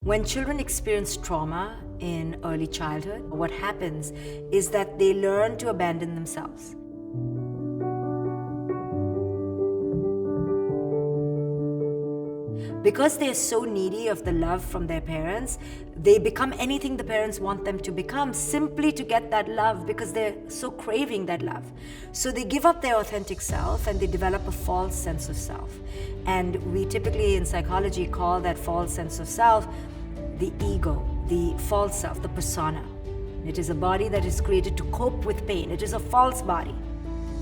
When children experience trauma in early childhood, what happens is that they learn to abandon themselves. Because they are so needy of the love from their parents, they become anything the parents want them to become simply to get that love because they're so craving that love. So they give up their authentic self and they develop a false sense of self. And we typically in psychology call that false sense of self the ego, the false self, the persona. It is a body that is created to cope with pain. It is a false body.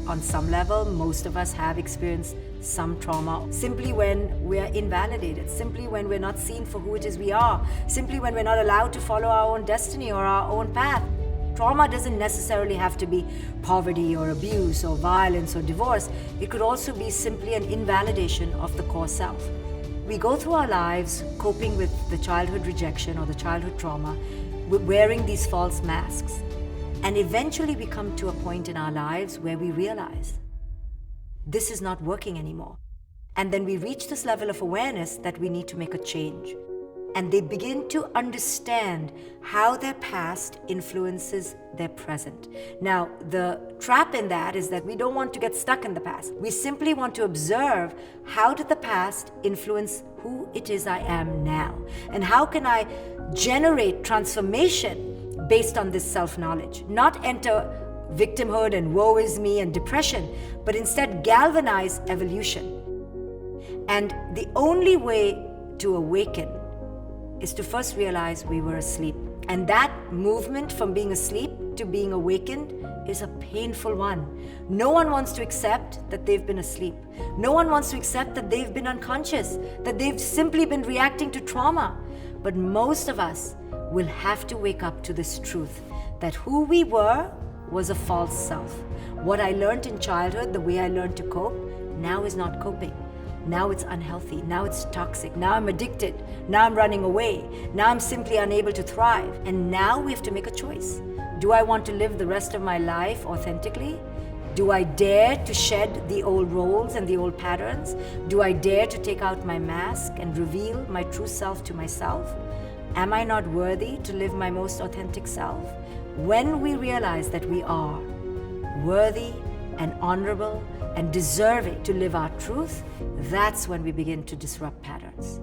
On some level, most of us have experienced some trauma simply when we are invalidated, simply when we're not seen for who it is we are, simply when we're not allowed to follow our own destiny or our own path. Trauma doesn't necessarily have to be poverty or abuse or violence or divorce. It could also be simply an invalidation of the core self. We go through our lives coping with the childhood rejection or the childhood trauma, wearing these false masks. And eventually we come to a point in our lives where we realize this is not working anymore. And then we reach this level of awareness that we need to make a change. And they begin to understand how their past influences their present. Now, the trap in that is that we don't want to get stuck in the past. We simply want to observe how did the past influence who it is I am now? And how can I generate transformation based on this self-knowledge? Not enter victimhood and woe is me and depression, but instead galvanize evolution. And the only way to awaken is to first realize we were asleep. And that movement from being asleep to being awakened is a painful one. No one wants to accept that they've been asleep. No one wants to accept that they've been unconscious, that they've simply been reacting to trauma. But most of us will have to wake up to this truth that who we were was a false self. What I learned in childhood, the way I learned to cope, now is not coping. Now it's unhealthy. Now it's toxic. Now I'm addicted. Now I'm running away. Now I'm simply unable to thrive. And now we have to make a choice. Do I want to live the rest of my life authentically? Do I dare to shed the old roles and the old patterns? Do I dare to take out my mask and reveal my true self to myself? Am I not worthy to live my most authentic self? When we realize that we are worthy and honorable and deserving to live our truth, that's when we begin to disrupt patterns.